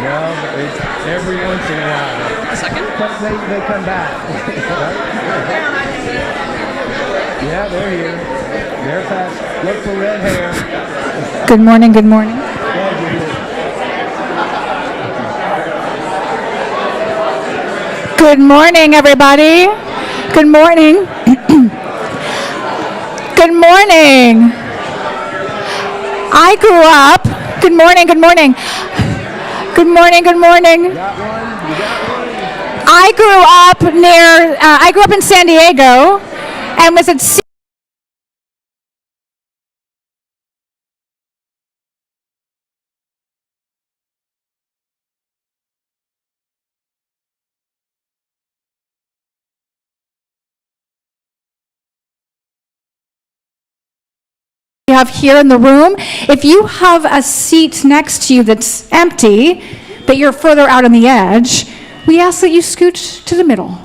Well, it's every once in a while. A second? But they come back. Yeah, they're here. They're fast. Look for red hair. Good morning, good morning. Good morning, everybody. Good morning. Good morning. I grew up. Good morning, good morning. Good morning, good morning. I grew up in San Diego and was at we have here in the room. If you have a seat next to you that's empty, but you're further out on the edge, we ask that you scoot to the middle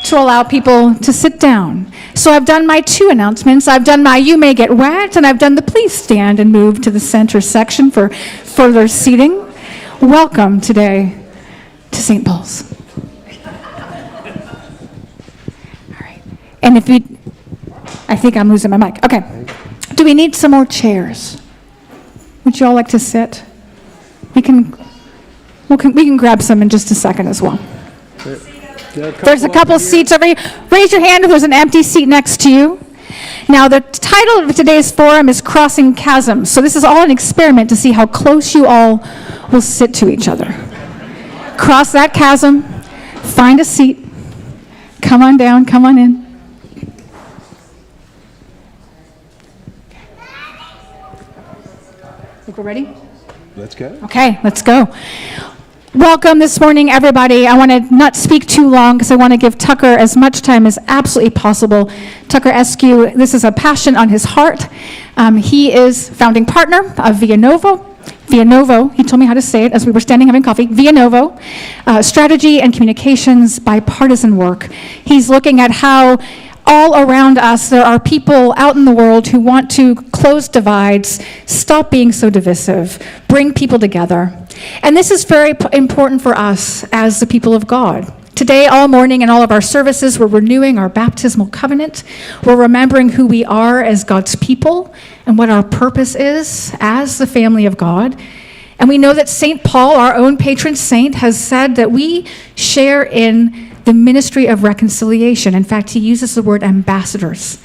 to allow people to sit down. So I've done my 2 announcements. I've done my you may get wet, and I've done the please stand and move to the center section for further seating. Welcome today to St. Paul's. All right. And I think I'm losing my mic. Okay. Do we need some more chairs? Would you all like to sit? We can grab some in just a second as well. There's a couple seats over here. Raise your hand if there's an empty seat next to you. Now, the title of today's forum is Crossing Chasms. So this is all an experiment to see how close you all will sit to each other. Cross that chasm, find a seat, come on down, come on in. Think we're ready? Let's go. Okay, let's go. Welcome this morning, everybody. I want to not speak too long because I want to give Tucker as much time as absolutely possible. Tucker Eskew, this is a passion on his heart. He is founding partner of Via Novo. Via Novo, he told me how to say it as we were standing having coffee. Via Novo, strategy and communications bipartisan work. He's looking at how all around us, there are people out in the world who want to close divides, stop being so divisive, bring people together. And this is very important for us as the people of God. Today, all morning, in all of our services, we're renewing our baptismal covenant. We're remembering who we are as God's people and what our purpose is as the family of God. And we know that St. Paul, our own patron saint, has said that we share in the ministry of reconciliation. In fact, he uses the word ambassadors.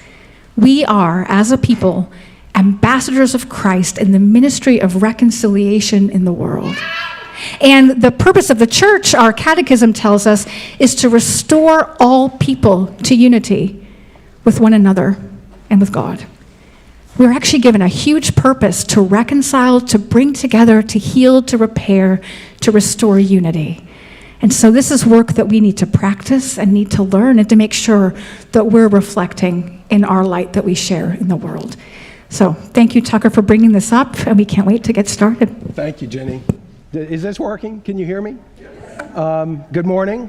We are, as a people, ambassadors of Christ in the ministry of reconciliation in the world. And the purpose of the church, our catechism tells us, is to restore all people to unity with one another and with God. We're actually given a huge purpose to reconcile, to bring together, to heal, to repair, to restore unity. And so this is work that we need to practice and need to learn and to make sure that we're reflecting in our light that we share in the world. So thank you, Tucker, for bringing this up, and we can't wait to get started. Thank you, Jenny. Is this working? Can you hear me? Good morning.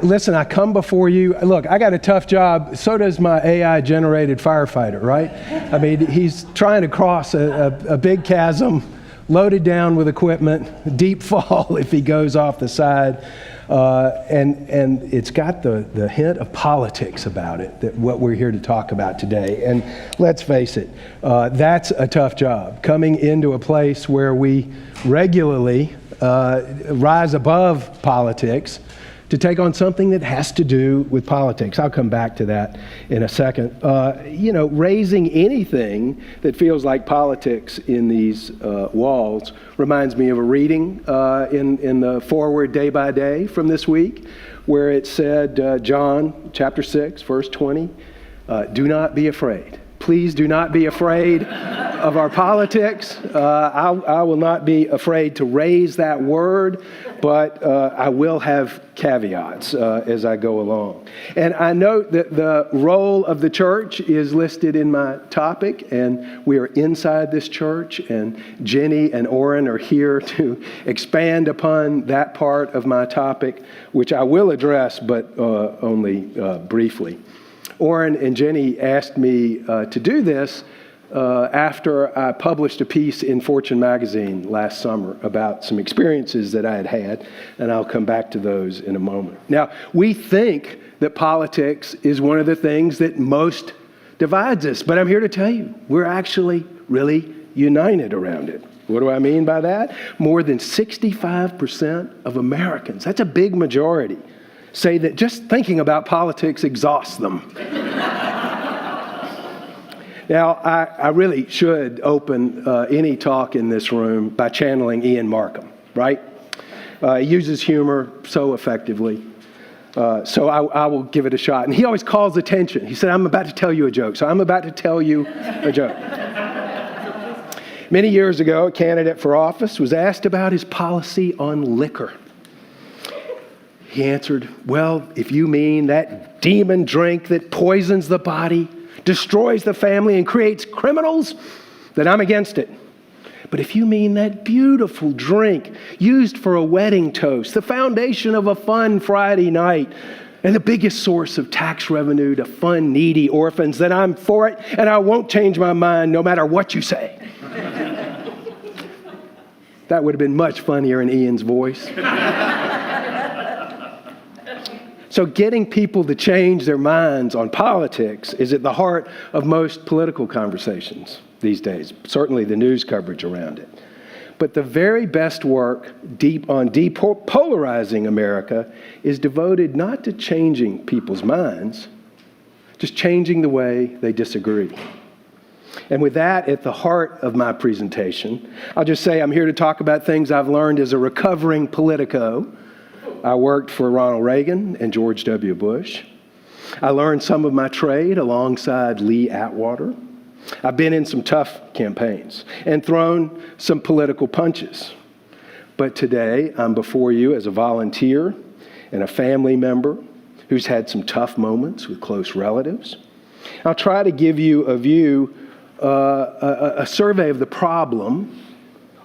Listen, I come before you. Look, I got a tough job. So does my AI-generated firefighter, right? I mean, he's trying to cross a big chasm, loaded down with equipment, deep fall if he goes off the side. And it's got the hint of politics about it, that what we're here to talk about today. And let's face it, that's a tough job, coming into a place where we regularly rise above politics to take on something that has to do with politics. I'll come back to that in a second. Raising anything that feels like politics in these walls reminds me of a reading in the foreword day by day from this week, where it said, John chapter 6, verse 20, do not be afraid. Please do not be afraid of our politics. I will not be afraid to raise that word, but I will have caveats as I go along. And I note that the role of the church is listed in my topic, and we are inside this church, and Jenny and Orrin are here to expand upon that part of my topic, which I will address, but only briefly. Orrin and Jenny asked me to do this after I published a piece in Fortune magazine last summer about some experiences that I had had, and I'll come back to those in a moment. Now, we think that politics is one of the things that most divides us, but I'm here to tell you, we're actually really united around it. What do I mean by that? More than 65% of Americans, that's a big majority, say that just thinking about politics exhausts them. Now, I really should open any talk in this room by channeling Ian Markham, right? He uses humor so effectively. So I will give it a shot. And he always calls attention. He said, I'm about to tell you a joke. So I'm about to tell you a joke. Many years ago, a candidate for office was asked about his policy on liquor. He answered, well, if you mean that demon drink that poisons the body, destroys the family, and creates criminals, then I'm against it. But if you mean that beautiful drink used for a wedding toast, the foundation of a fun Friday night, and the biggest source of tax revenue to fund needy orphans, then I'm for it, and I won't change my mind no matter what you say. That would have been much funnier in Ian's voice. So getting people to change their minds on politics is at the heart of most political conversations these days, certainly the news coverage around it. But the very best work on depolarizing America is devoted not to changing people's minds, just changing the way they disagree. And with that at the heart of my presentation, I'll just say I'm here to talk about things I've learned as a recovering politico. I worked for Ronald Reagan and George W. Bush. I learned some of my trade alongside Lee Atwater. I've been in some tough campaigns and thrown some political punches. But today, I'm before you as a volunteer and a family member who's had some tough moments with close relatives. I'll try to give you a survey of the problem,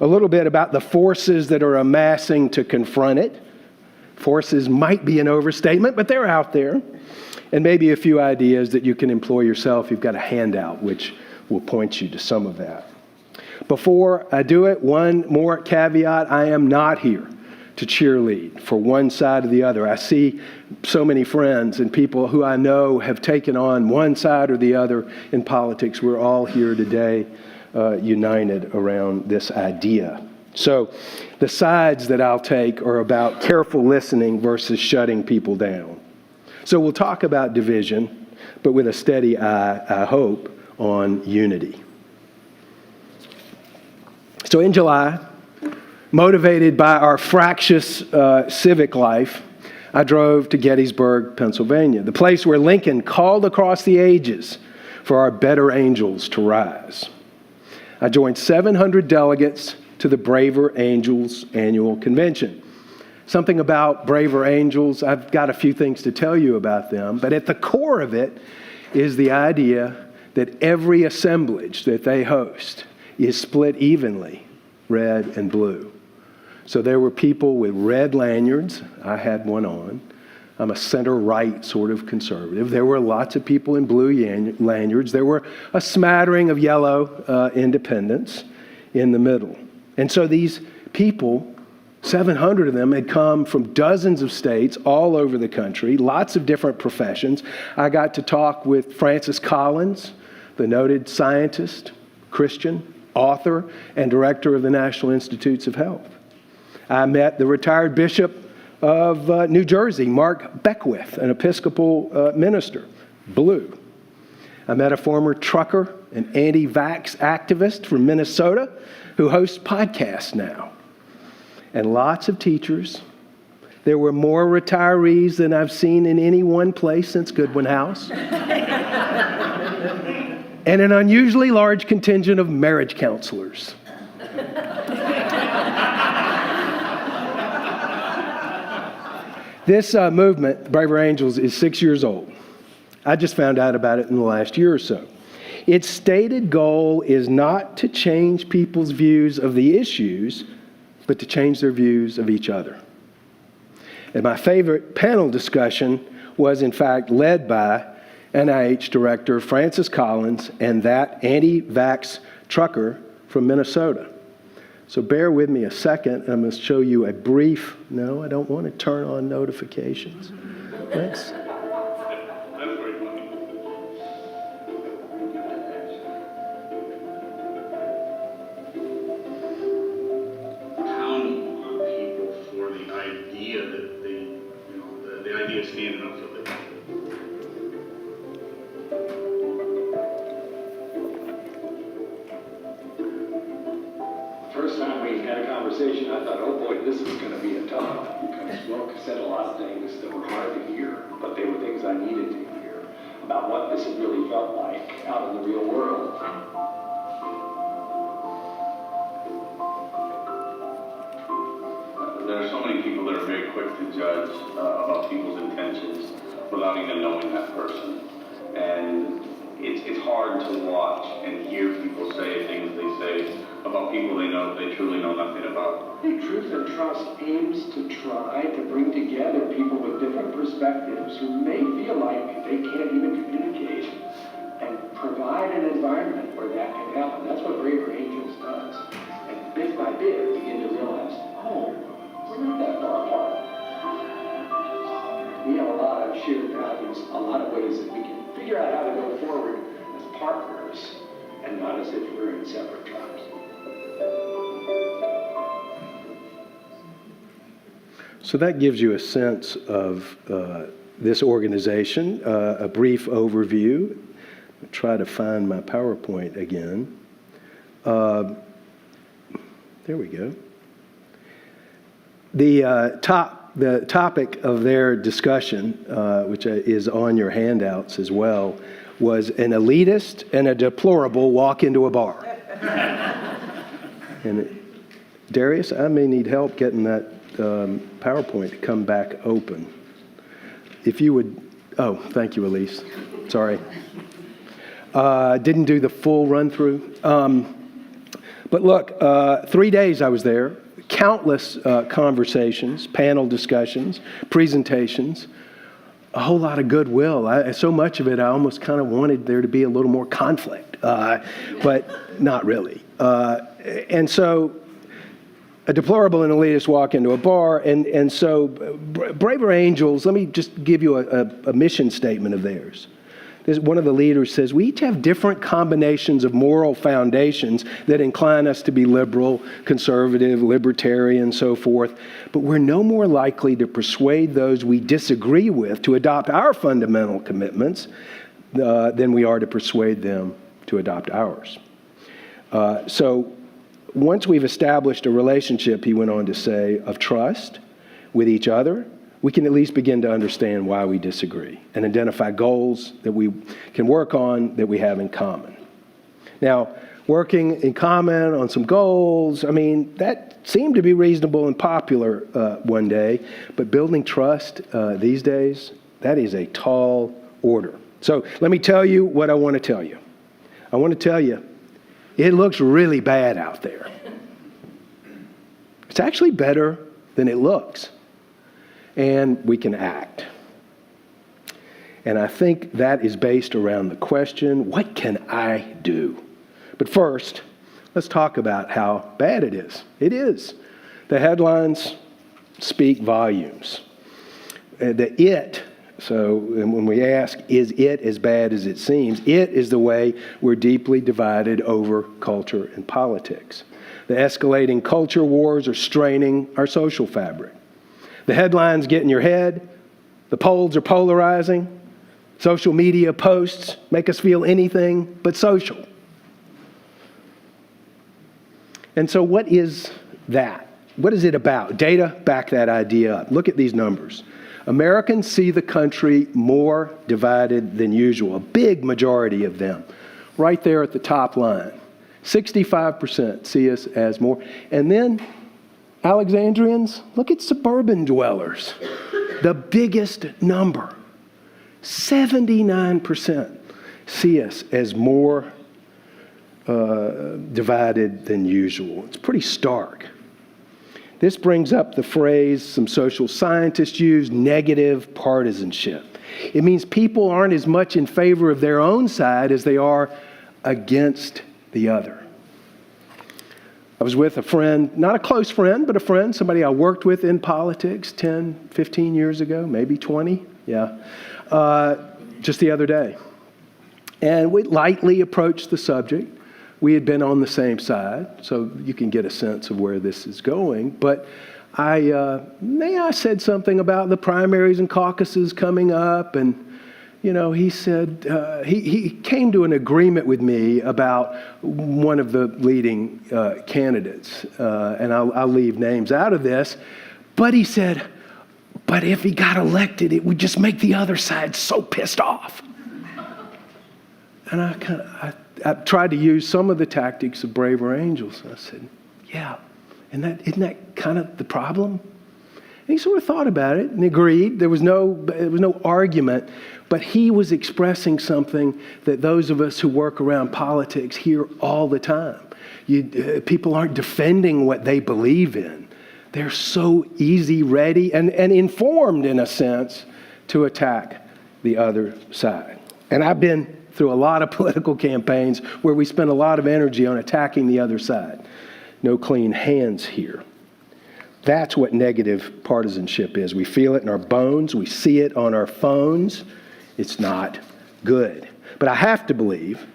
a little bit about the forces that are amassing to confront it. Forces might be an overstatement, but they're out there. And maybe a few ideas that you can employ yourself. You've got a handout which will point you to some of that. Before I do it, one more caveat. I am not here to cheerlead for one side or the other. I see so many friends and people who I know have taken on one side or the other in politics. We're all here today united around this idea. So the sides that I'll take are about careful listening versus shutting people down. So we'll talk about division, but with a steady eye, I hope, on unity. So in July, motivated by our fractious civic life, I drove to Gettysburg, Pennsylvania, the place where Lincoln called across the ages for our better angels to rise. I joined 700 delegates to the Braver Angels annual convention. Something about Braver Angels, I've got a few things to tell you about them, but at the core of it is the idea that every assemblage that they host is split evenly, red and blue. So there were people with red lanyards. I had one on. I'm a center-right sort of conservative. There were lots of people in blue lanyards. There were a smattering of yellow independents in the middle. And so these people, 700 of them, had come from dozens of states all over the country, lots of different professions. I got to talk with Francis Collins, the noted scientist, Christian, author, and director of the National Institutes of Health. I met the retired bishop of New Jersey, Mark Beckwith, an Episcopal minister, blue. I met a former trucker and anti-vax activist from Minnesota who hosts podcasts now. And lots of teachers. There were more retirees than I've seen in any one place since Goodwin House. And an unusually large contingent of marriage counselors. This movement, Braver Angels, is 6 years old. I just found out about it in the last year or so. Its stated goal is not to change people's views of the issues, but to change their views of each other. And my favorite panel discussion was, in fact, led by NIH Director Francis Collins and that anti-vax trucker from Minnesota. So bear with me a second. I'm going to show you a brief, no, I don't want to turn on notifications. Thanks. Standing up for the first time we had a conversation, I thought, oh boy, this is going to be a tough one, because Wilk said a lot of things that were hard to hear, but they were things I needed to hear about what this had really felt like out in the real world. There are so many people that are very quick to judge about people's intentions without even knowing that person. And it's hard to watch and hear people say things they say about people they truly know nothing about. I think Truth and Trust aims to try to bring together people with different perspectives who may feel like they can't even communicate and provide an environment where that can happen. That's what Braver Angels does. And bit by bit begin to realize, oh, we're not that far apart. We have a lot of shared values, a lot of ways that we can figure out how to go forward as partners and not as if we're in separate tribes. So that gives you a sense of this organization, a brief overview. I'll try to find my PowerPoint again. There we go. The topic of their discussion, which is on your handouts as well, was an elitist and a deplorable walk into a bar. And Darius, I may need help getting that PowerPoint to come back open. If you would, oh, thank you, Elise. Sorry. Didn't do the full run through. But look, 3 days I was there. Countless conversations, panel discussions, presentations, a whole lot of goodwill. So much of it, I almost kind of wanted there to be a little more conflict, but not really. And so a deplorable and elitist walk into a bar, and so Braver Angels, let me just give you a mission statement of theirs. One of the leaders says, we each have different combinations of moral foundations that incline us to be liberal, conservative, libertarian, so forth, but we're no more likely to persuade those we disagree with to adopt our fundamental commitments than we are to persuade them to adopt ours. So once we've established a relationship, he went on to say, of trust with each other, we can at least begin to understand why we disagree and identify goals that we can work on that we have in common. Now, working in common on some goals, I mean, that seemed to be reasonable and popular one day, but building trust these days, that is a tall order. So let me tell you what I want to tell you. I want to tell you, it looks really bad out there. It's actually better than it looks. And we can act. And I think that is based around the question, what can I do? But first, let's talk about how bad it is. It is. The headlines speak volumes. So when we ask, is it as bad as it seems? It is the way we're deeply divided over culture and politics. The escalating culture wars are straining our social fabric. The headlines get in your head. The polls are polarizing. Social media posts make us feel anything but social. And so what is that? What is it about? Data back that idea up. Look at these numbers. Americans see the country more divided than usual. A big majority of them. Right there at the top line. 65% see us as more. And then Alexandrians, look at suburban dwellers. The biggest number. 79% see us as more divided than usual. It's pretty stark. This brings up the phrase some social scientists use, negative partisanship. It means people aren't as much in favor of their own side as they are against the other. I was with a friend, not a close friend, but a friend, somebody I worked with in politics 10, 15 years ago, maybe 20, just the other day. And we lightly approached the subject. We had been on the same side, so you can get a sense of where this is going. But I said something about the primaries and caucuses coming up, and he said, he came to an agreement with me about one of the leading candidates, and I'll leave names out of this, but he said, but if he got elected, it would just make the other side so pissed off. And I tried to use some of the tactics of Braver Angels. I said, yeah, isn't that kind of the problem? And he sort of thought about it and agreed. There was no argument, but he was expressing something that those of us who work around politics hear all the time. People aren't defending what they believe in. They're so easy, ready, and informed, in a sense, to attack the other side. And I've been through a lot of political campaigns where we spend a lot of energy on attacking the other side. No clean hands here. That's what negative partisanship is. We feel it in our bones. We see it on our phones. It's not good. But I have to believe,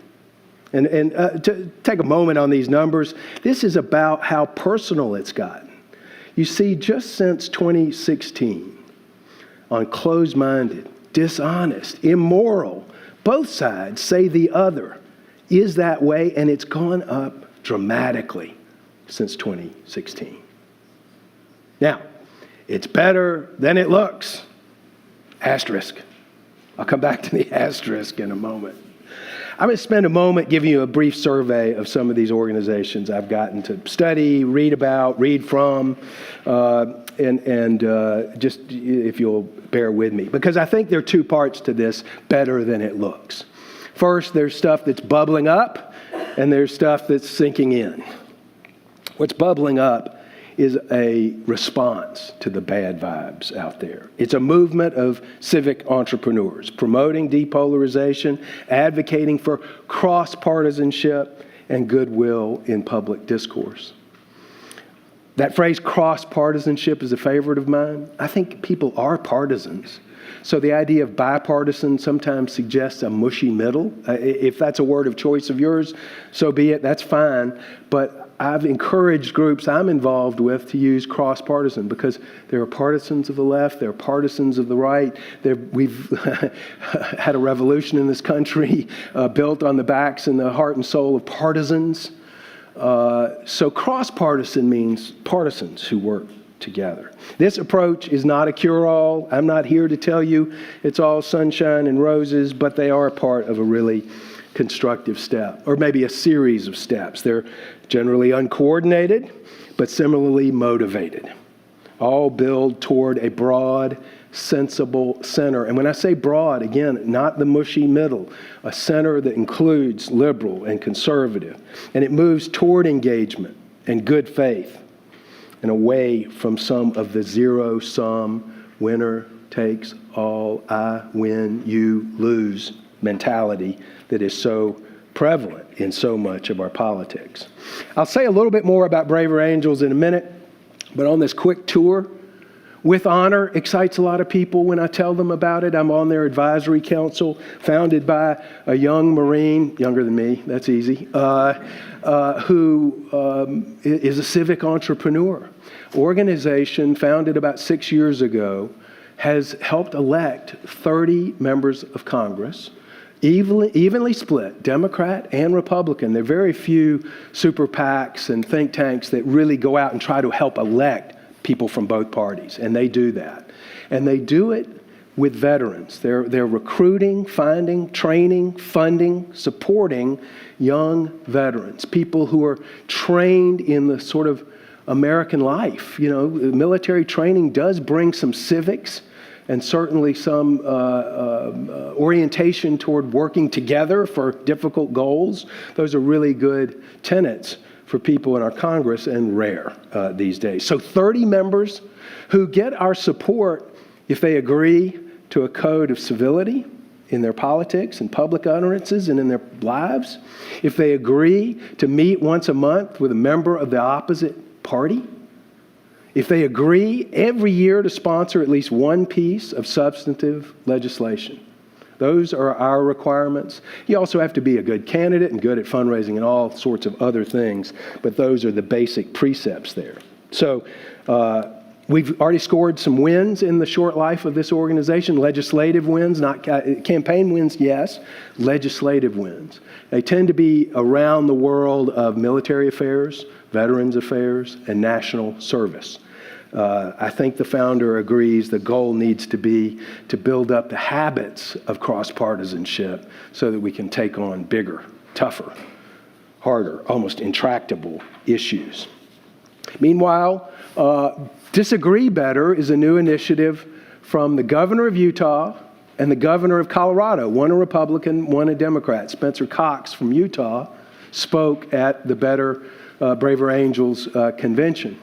and to take a moment on these numbers, this is about how personal it's gotten. You see, just since 2016, on closed-minded, dishonest, immoral, both sides say the other is that way, and it's gone up dramatically since 2016. Now, it's better than it looks. Asterisk. I'll come back to the asterisk in a moment. I'm going to spend a moment giving you a brief survey of some of these organizations I've gotten to study, read about, read from, and just if you'll bear with me. Because I think there are two parts to this better than it looks. First, there's stuff that's bubbling up, and there's stuff that's sinking in. What's bubbling up is a response to the bad vibes out there. It's a movement of civic entrepreneurs promoting depolarization, advocating for cross-partisanship and goodwill in public discourse. That phrase cross-partisanship is a favorite of mine. I think people are partisans. So the idea of bipartisan sometimes suggests a mushy middle. If that's a word of choice of yours, so be it, that's fine. But I've encouraged groups I'm involved with to use cross-partisan because there are partisans of the left, there are partisans of the right. We've had a revolution in this country built on the backs and the heart and soul of partisans. So cross-partisan means partisans who work together. This approach is not a cure-all. I'm not here to tell you it's all sunshine and roses, but they are part of a really constructive step, or maybe a series of steps. They're generally uncoordinated, but similarly motivated. All build toward a broad, sensible center. And when I say broad, again, not the mushy middle, a center that includes liberal and conservative. And it moves toward engagement and good faith and away from some of the zero-sum, winner takes all, I win, you lose mentality that is so prevalent in so much of our politics. I'll say a little bit more about Braver Angels in a minute, but on this quick tour, With Honor excites a lot of people when I tell them about it. I'm on their advisory council, founded by a young Marine, younger than me, that's easy, who is a civic entrepreneur. Organization founded about 6 years ago has helped elect 30 members of Congress, evenly split, Democrat and Republican. There are very few super PACs and think tanks that really go out and try to help elect people from both parties, and they do that. And they do it with veterans. They're recruiting, finding, training, funding, supporting young veterans, people who are trained in the sort of American life. You know, military training does bring some civics and certainly some orientation toward working together for difficult goals. Those are really good tenets for people in our Congress and rare these days. So 30 members who get our support if they agree to a code of civility in their politics and public utterances and in their lives, if they agree to meet once a month with a member of the opposite party, if they agree every year to sponsor at least one piece of substantive legislation. Those are our requirements. You also have to be a good candidate and good at fundraising and all sorts of other things, but those are the basic precepts there. So we've already scored some wins in the short life of this organization, legislative wins, not campaign wins, yes, legislative wins. They tend to be around the world of military affairs, veterans affairs, and national service. I think the founder agrees the goal needs to be to build up the habits of cross-partisanship so that we can take on bigger, tougher, harder, almost intractable issues. Meanwhile, Disagree Better is a new initiative from the governor of Utah and the governor of Colorado, one a Republican, one a Democrat. Spencer Cox from Utah spoke at the Better Braver Angels convention.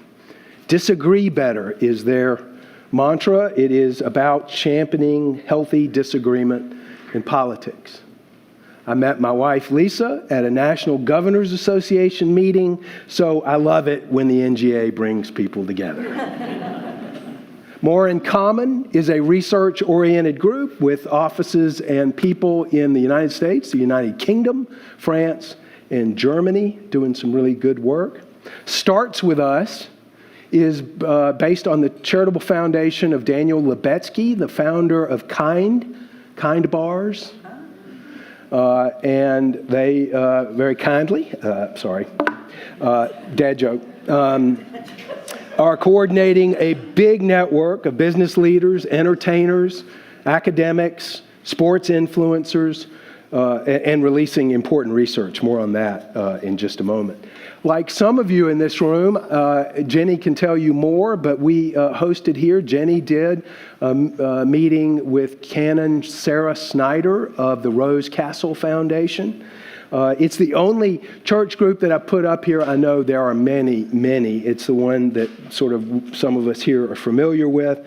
Disagree Better is their mantra. It is about championing healthy disagreement in politics. I met my wife, Lisa, at a National Governors Association meeting, so I love it when the NGA brings people together. More in Common is a research-oriented group with offices and people in the United States, the United Kingdom, France, and Germany, doing some really good work. Starts With Us is based on the charitable foundation of Daniel Lubetzky, the founder of Kind Bars. And they very kindly, dad joke, are coordinating a big network of business leaders, entertainers, academics, sports influencers, and releasing important research. More on that in just a moment. Like some of you in this room, Jenny can tell you more, but we hosted here, Jenny did, a meeting with Canon Sarah Snyder of the Rose Castle Foundation. It's the only church group that I put up here. I know there are many. It's the one that sort of some of us here are familiar with,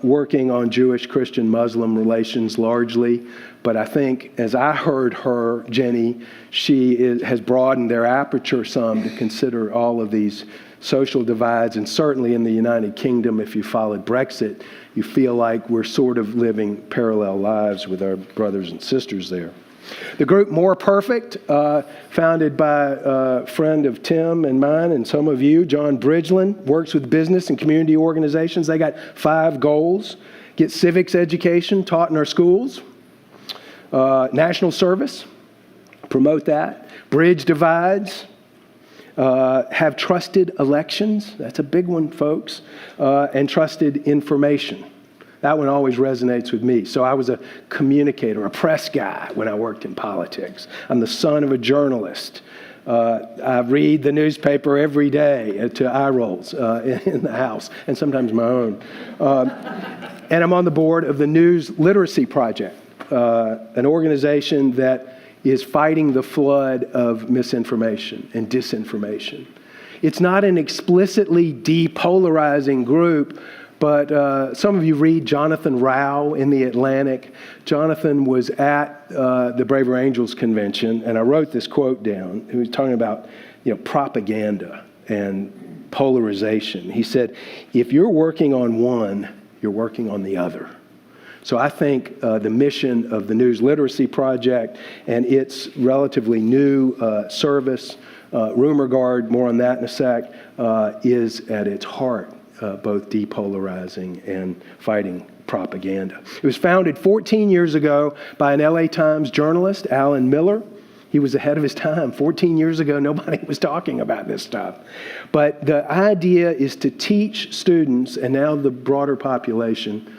working on Jewish, Christian, Muslim relations largely. But I think, as I heard her, Jenny, has broadened their aperture some to consider all of these social divides. And certainly in the United Kingdom, if you followed Brexit, you feel like we're sort of living parallel lives with our brothers and sisters there. The group More Perfect, founded by a friend of Tim and mine and some of you, John Bridgeland, works with business and community organizations. They got 5 goals: get civics education taught in our schools, national service, promote that, bridge divides, have trusted elections, that's a big one, folks, and trusted information. That one always resonates with me. So I was a communicator, a press guy when I worked in politics. I'm the son of a journalist. I read the newspaper every day to eye rolls in the house, and sometimes my own. And I'm on the board of the News Literacy Project, an organization that is fighting the flood of misinformation and disinformation. It's not an explicitly depolarizing group, but some of you read Jonathan Rao in The Atlantic. Jonathan was at the Braver Angels convention, and I wrote this quote down. He was talking about, propaganda and polarization. He said, if you're working on one, you're working on the other. So I think the mission of the News Literacy Project and its relatively new service, Rumor Guard, more on that in a sec, is at its heart both depolarizing and fighting propaganda. It was founded 14 years ago by an LA Times journalist, Alan Miller. He was ahead of his time. 14 years ago, nobody was talking about this stuff. But the idea is to teach students, and now the broader population,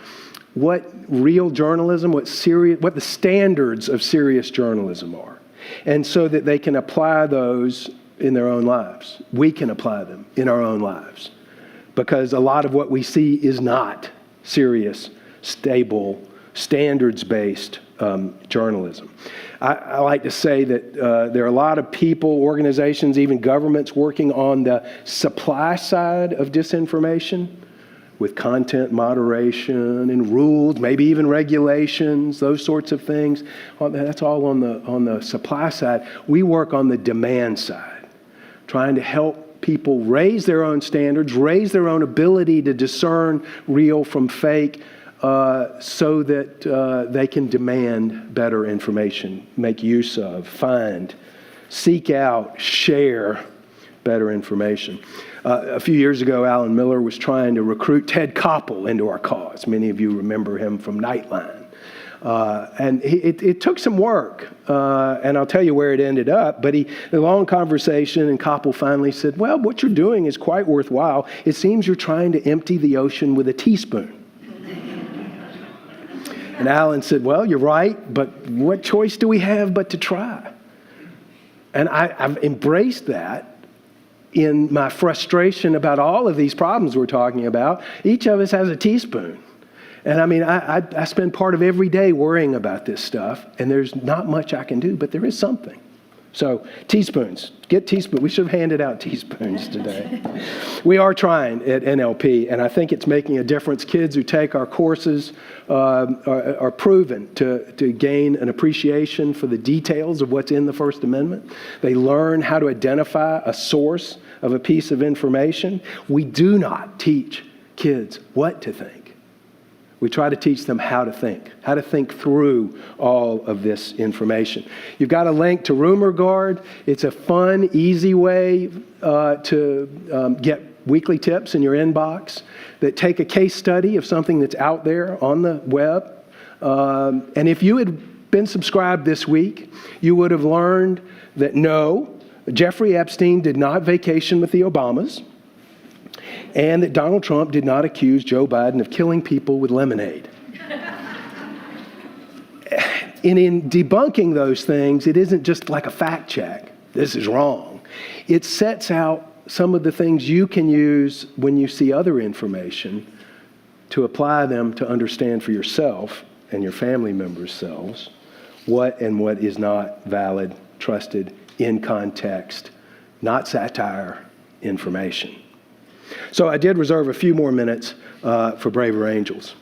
what real journalism, what the standards of serious journalism are. And so that they can apply those in their own lives. We can apply them in our own lives. Because a lot of what we see is not serious, stable, standards-based journalism. I like to say that there are a lot of people, organizations, even governments working on the supply side of disinformation, with content moderation and rules, maybe even regulations, those sorts of things. That's all on the supply side. We work on the demand side, trying to help people raise their own standards, raise their own ability to discern real from fake, so that they can demand better information, make use of, find, seek out, share better information. A few years ago, Alan Miller was trying to recruit Ted Koppel into our cause. Many of you remember him from Nightline. And it took some work, and I'll tell you where it ended up. But a long conversation, and Koppel finally said, well, what you're doing is quite worthwhile. It seems you're trying to empty the ocean with a teaspoon. And Alan said, well, you're right, but what choice do we have but to try? And I've embraced that in my frustration about all of these problems we're talking about. Each of us has a teaspoon. And I mean, I spend part of every day worrying about this stuff, and there's not much I can do, but there is something. So teaspoons, get teaspoons. We should have handed out teaspoons today. We are trying at NLP, and I think it's making a difference. Kids who take our courses are proven to gain an appreciation for the details of what's in the First Amendment. They learn how to identify a source of a piece of information. We do not teach kids what to think. We try to teach them how to think through all of this information. You've got a link to Rumor Guard. It's a fun, easy way to get weekly tips in your inbox that take a case study of something that's out there on the web. And if you had been subscribed this week, you would have learned that no, Jeffrey Epstein did not vacation with the Obamas, and that Donald Trump did not accuse Joe Biden of killing people with lemonade. And in debunking those things, it isn't just like a fact check. This is wrong. It sets out some of the things you can use when you see other information to apply them to understand for yourself and your family members' selves what and what is not valid, trusted, in context, not satire information. So I did reserve a few more minutes for Braver Angels.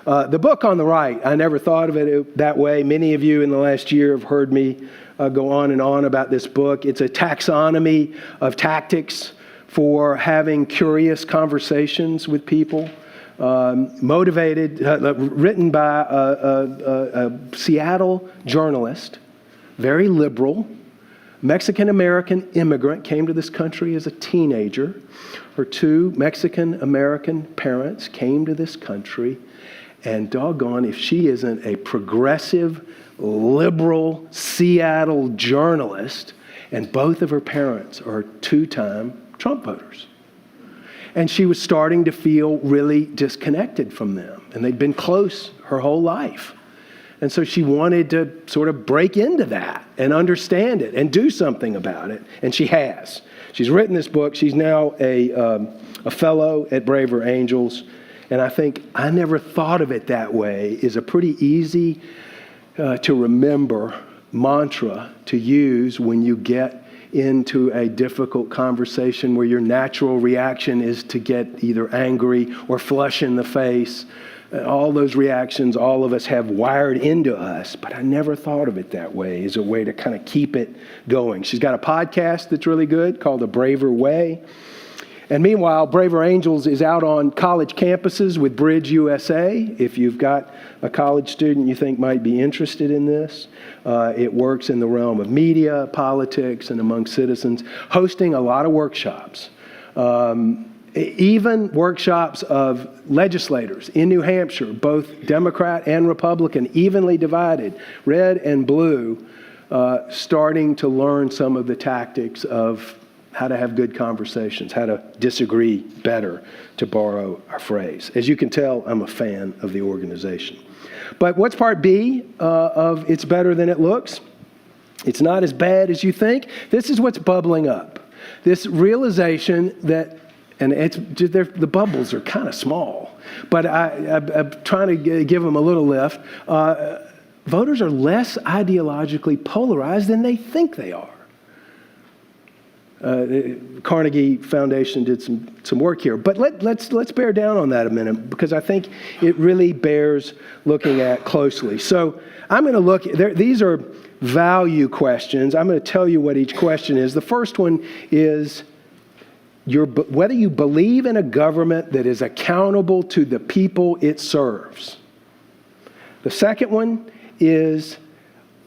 The book on the right, I never thought of it that way. Many of you in the last year have heard me go on and on about this book. It's a taxonomy of tactics for having curious conversations with people, motivated, written by a Seattle journalist, very liberal, Mexican-American immigrant, came to this country as a teenager. Her two Mexican-American parents came to this country, and doggone if she isn't a progressive, liberal Seattle journalist, and both of her parents are two-time Trump voters. And she was starting to feel really disconnected from them, and they'd been close her whole life. And so she wanted to sort of break into that and understand it and do something about it. And she has. She's written this book. She's now a fellow at Braver Angels. And I think I never thought of it that way is a pretty easy to remember mantra to use when you get into a difficult conversation where your natural reaction is to get either angry or flush in the face. All those reactions all of us have wired into us, but I never thought of it that way as a way to kind of keep it going. She's got a podcast that's really good called The Braver Way. And meanwhile, Braver Angels is out on college campuses with Bridge USA. If you've got a college student you think might be interested in this, it works in the realm of media, politics, and among citizens, hosting a lot of workshops. Even workshops of legislators in New Hampshire, both Democrat and Republican, evenly divided, red and blue, starting to learn some of the tactics of how to have good conversations, how to disagree better, to borrow a phrase. As you can tell, I'm a fan of the organization. But what's part B of It's Better Than It Looks? It's not as bad as you think. This is what's bubbling up. This realization that, and the bubbles are kind of small, but I'm trying to give them a little lift. Voters are less ideologically polarized than they think they are. Carnegie Foundation did some work here. But let's bear down on that a minute, because I think it really bears looking at closely. So I'm going to look, these are value questions. I'm going to tell you what each question is. The first one is whether you believe in a government that is accountable to the people it serves. The second one is,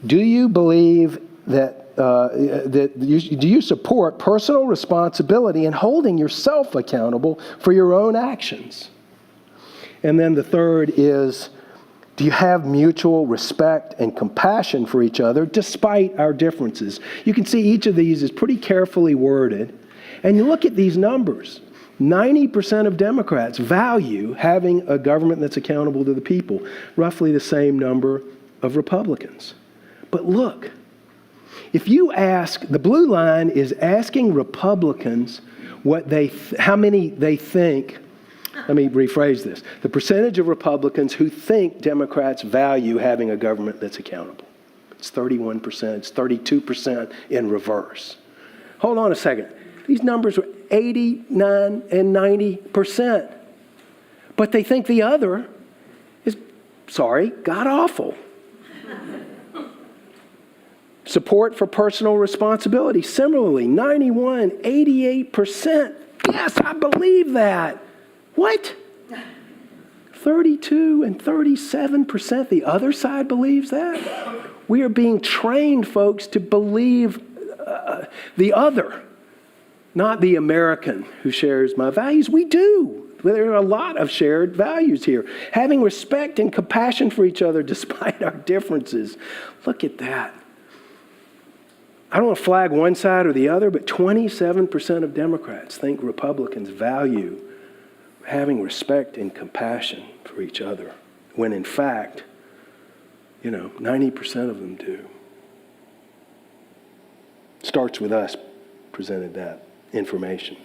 do you believe that do you support personal responsibility in holding yourself accountable for your own actions? And then the third is, do you have mutual respect and compassion for each other despite our differences? You can see each of these is pretty carefully worded. And you look at these numbers. 90% of Democrats value having a government that's accountable to the people. Roughly the same number of Republicans. But look, if you ask, the blue line is asking Republicans how many they think. Let me rephrase this. The percentage of Republicans who think Democrats value having a government that's accountable. It's 31%, it's 32% in reverse. Hold on a second. These numbers were 89 and 90%. But they think the other is, god-awful. Support for personal responsibility. Similarly, 91, 88%. Yes, I believe that. What? 32 and 37%. The other side believes that? We are being trained, folks, to believe the other, not the American who shares my values. We do. There are a lot of shared values here. Having respect and compassion for each other despite our differences. Look at that. I don't want to flag one side or the other, but 27% of Democrats think Republicans value having respect and compassion for each other, when in fact, 90% of them do. Starts with us presented that information.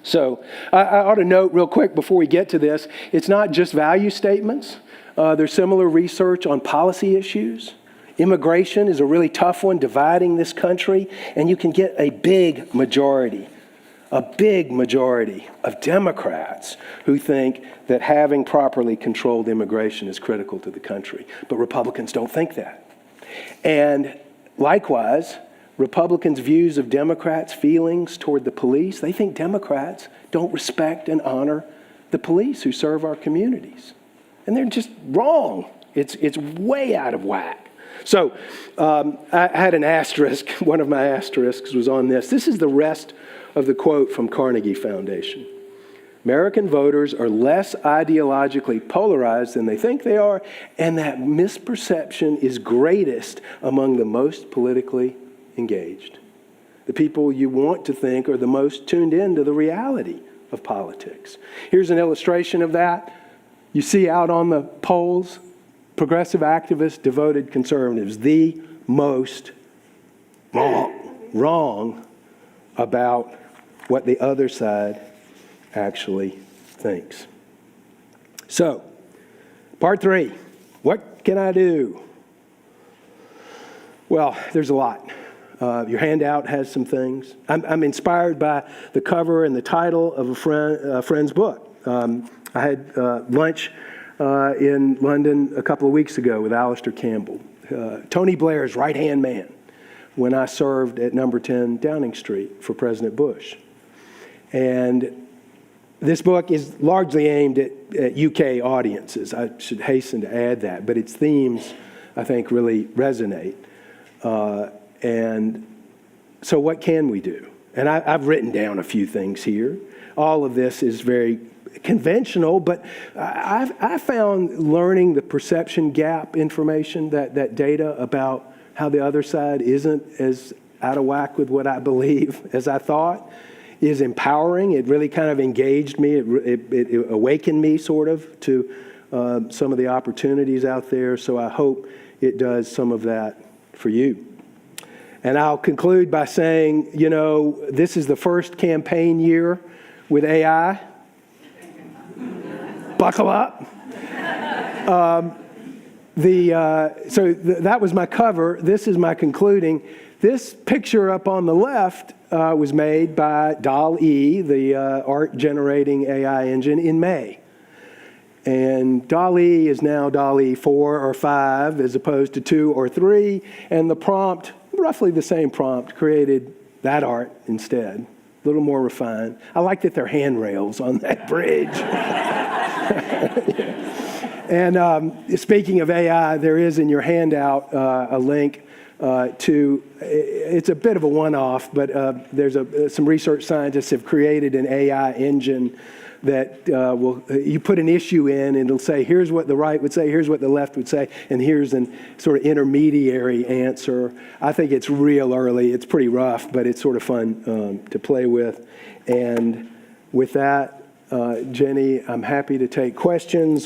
So I ought to note real quick before we get to this, it's not just value statements. There's similar research on policy issues. Immigration is a really tough one, dividing this country, and you can get a big majority of Democrats who think that having properly controlled immigration is critical to the country. But Republicans don't think that. And likewise, Republicans' views of Democrats' feelings toward the police, they think Democrats don't respect and honor the police who serve our communities. And they're just wrong. It's way out of whack. So I had an asterisk. One of my asterisks was on this. This is the rest of the quote from Carnegie Foundation. American voters are less ideologically polarized than they think they are, and that misperception is greatest among the most politically engaged. The people you want to think are the most tuned in to the reality of politics. Here's an illustration of that. You see out on the polls, progressive activists, devoted conservatives, the most wrong about what the other side actually thinks. So, part 3, what can I do? Well, there's a lot. Your handout has some things. I'm inspired by the cover and the title of a friend's book. I had lunch in London a couple of weeks ago with Alistair Campbell, Tony Blair's right-hand man, when I served at number 10 Downing Street for President Bush. And this book is largely aimed at UK audiences. I should hasten to add that, but its themes, I think, really resonate. And so what can we do? And I've written down a few things here. All of this is very conventional, but I found learning the perception gap information, that data about how the other side isn't as out of whack with what I believe as I thought, is empowering. It really kind of engaged me. It awakened me sort of to some of the opportunities out there. So I hope it does some of that for you. And I'll conclude by saying, this is the first campaign year with AI. Buckle up. That was my cover. This is my concluding. This picture up on the left was made by DALL-E, the art-generating AI engine, in May. And DALL-E is now DALL-E 4 or 5 as opposed to 2 or 3. And the prompt, roughly the same prompt, created that art instead. A little more refined. I like that there are handrails on that bridge. And speaking of AI, there is in your handout a link to, it's a bit of a one-off, but there's some research scientists have created an AI engine that you put an issue in and it'll say, here's what the right would say, here's what the left would say, and here's an sort of intermediary answer. I think it's real early. It's pretty rough, but it's sort of fun to play with. And with that, Jenny, I'm happy to take questions